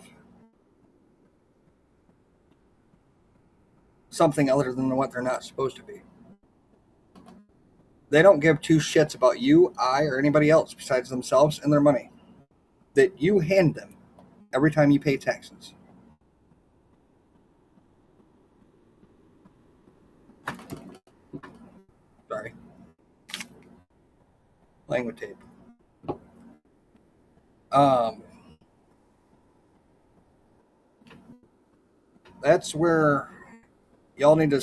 something other than what they're not supposed to be. They don't give two shits about you, I, or anybody else besides themselves and their money that you hand them every time you pay taxes. Sorry. Language tape. That's where y'all need to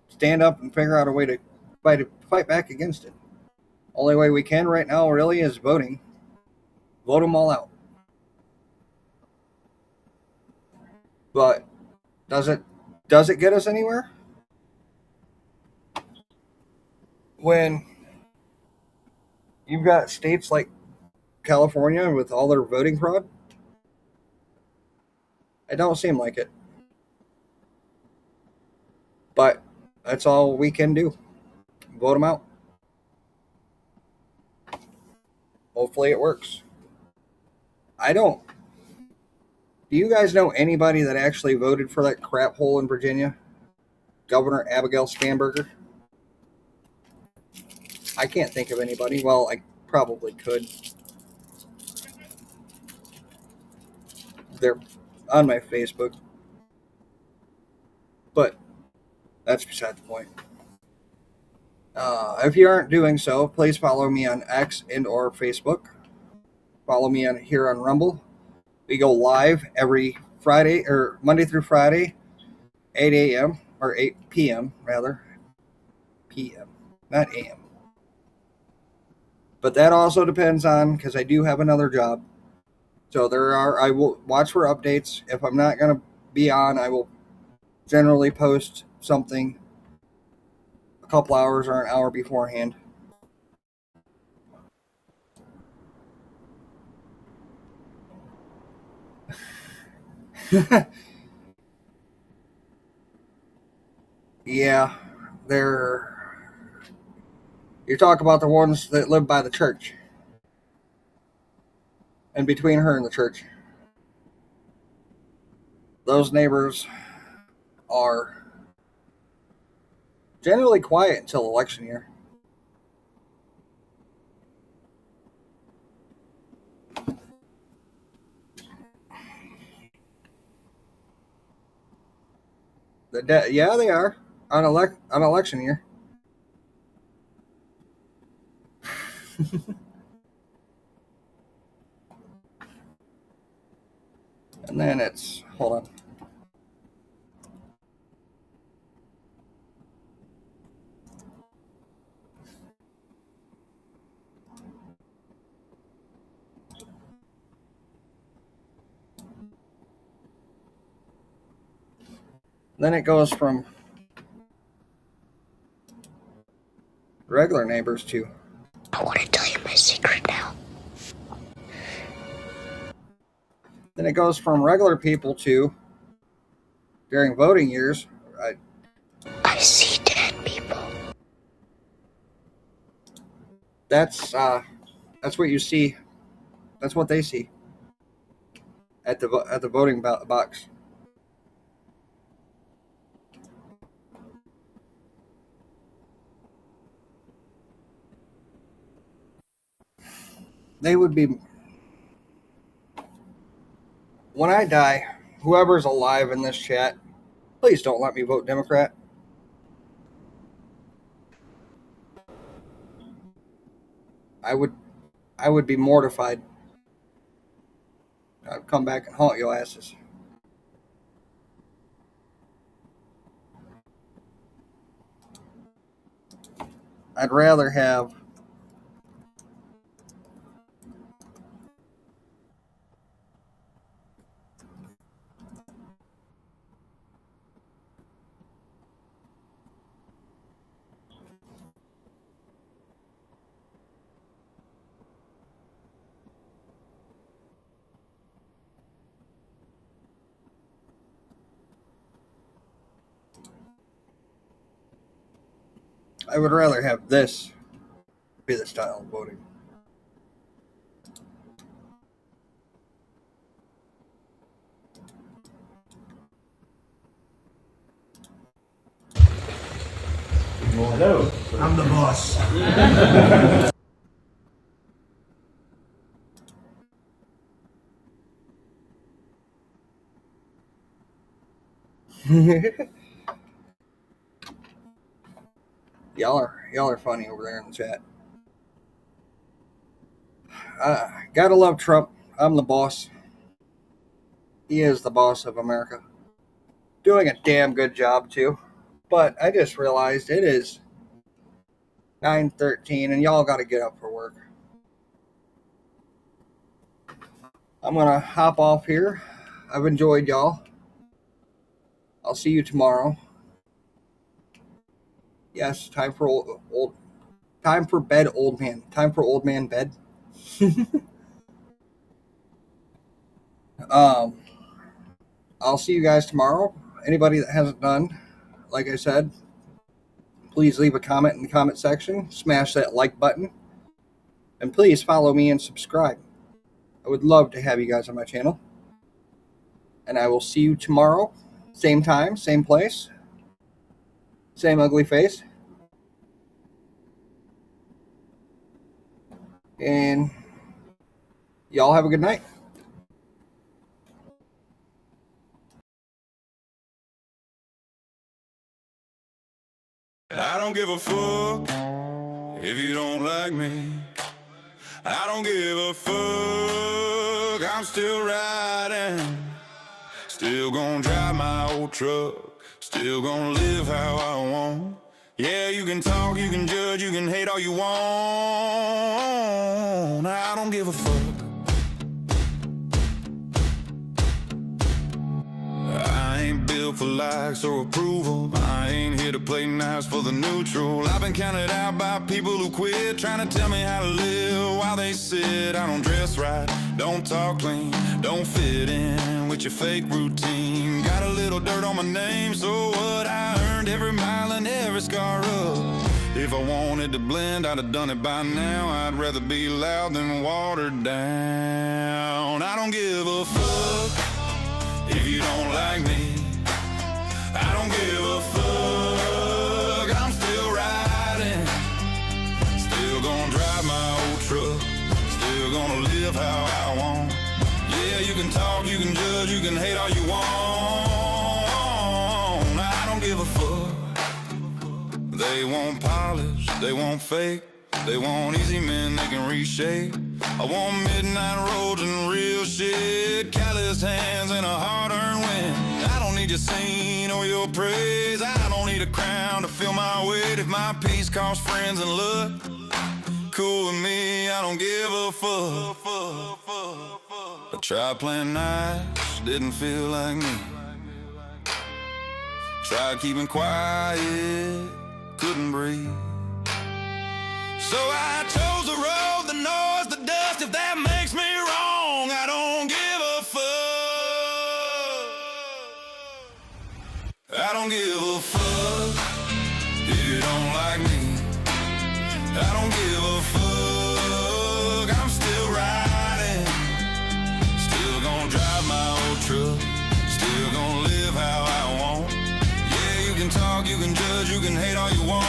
stand up and figure out a way to fight back against it. Only way we can right now really is voting. Vote them all out. But does it get us anywhere? When you've got states like California with all their voting fraud? It don't seem like it. But that's all we can do. Vote them out. Hopefully it works. Do you guys know anybody that actually voted for that crap hole in Virginia? Governor Abigail Spanberger? I can't think of anybody. Well, I probably could. They're on my Facebook. But that's beside the point. If you aren't doing so, please follow me on X and or Facebook. Follow me here on Rumble. We go live every Friday, or Monday through Friday, 8 a.m. or 8 p.m. rather. p.m. not a.m. But that also depends on, because I do have another job. So I will watch for updates. If I'm not going to be on, I will generally post something a couple hours or an hour beforehand. Yeah, you talk about the ones that live by the church. And between her and the church. Those neighbors are generally quiet until election year. Yeah, they are on election year. And then it's, hold on. Then it goes from regular neighbors to, I want to tell you my secret now. then it goes from regular people to, during voting years, I see dead people. That's what you see. That's what they see at the voting box. They would be, when I die, whoever's alive in this chat, please don't let me vote Democrat. I would be mortified. I'd come back and haunt your asses. I'd rather have this be the style of voting. Hello, I'm the boss. Y'all are funny over there in the chat. Gotta love Trump. I'm the boss. He is the boss of America. Doing a damn good job too. But I just realized it is 9:13 and y'all gotta get up for work. I'm gonna hop off here. I've enjoyed y'all. I'll see you tomorrow. Yes, time for time for bed, old man. Time for old man bed. I'll see you guys tomorrow. Anybody that hasn't done, like I said, please leave a comment in the comment section. Smash that like button. And please follow me and subscribe. I would love to have you guys on my channel. And I will see you tomorrow. Same time, same place. Same ugly face. And y'all have a good night. I don't give a fuck if you don't like me. I don't give a fuck, I'm still riding. Still gonna drive my old truck. Still gonna live how I want. Yeah, you can talk, you can judge, you can hate all you want. I don't give a fuck. I ain't built for likes or approval. I ain't here to play nice for the neutral. I've been counted out by people who quit trying to tell me how to live while they sit. I don't dress right, don't talk clean, don't fit in with your fake routine. Got a little dirt on my name, so what? I earned every mile and every scar up. If I wanted to blend, I'd have done it by now. I'd rather be loud than watered down. I don't give a fuck if you don't like me. I don't give a fuck, I'm still riding. Still gonna drive my old truck. Still gonna live how I want. Yeah, you can talk, you can judge, you can hate all you want. I don't give a fuck. They want polish, they want fake. They want easy men they can reshape. I want midnight roads and real shit, calloused hands and a hard-earned win. I don't need your scene or your praise. I don't need a crown to feel my weight. If my peace costs friends and luck, cool with me, I don't give a fuck. I tried playing nice, didn't feel like me. Tried keeping quiet, couldn't breathe. So I chose the road, the noise, the dust. If that makes me wrong, I don't give a fuck. I don't give a fuck if you don't like me. I don't give a fuck. I'm still riding, still gonna drive my old truck, still gonna live how I want. Yeah, you can talk, you can judge, you can hate all you want.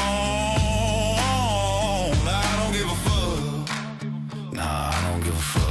I don't give a fuck. Nah, I don't give a fuck.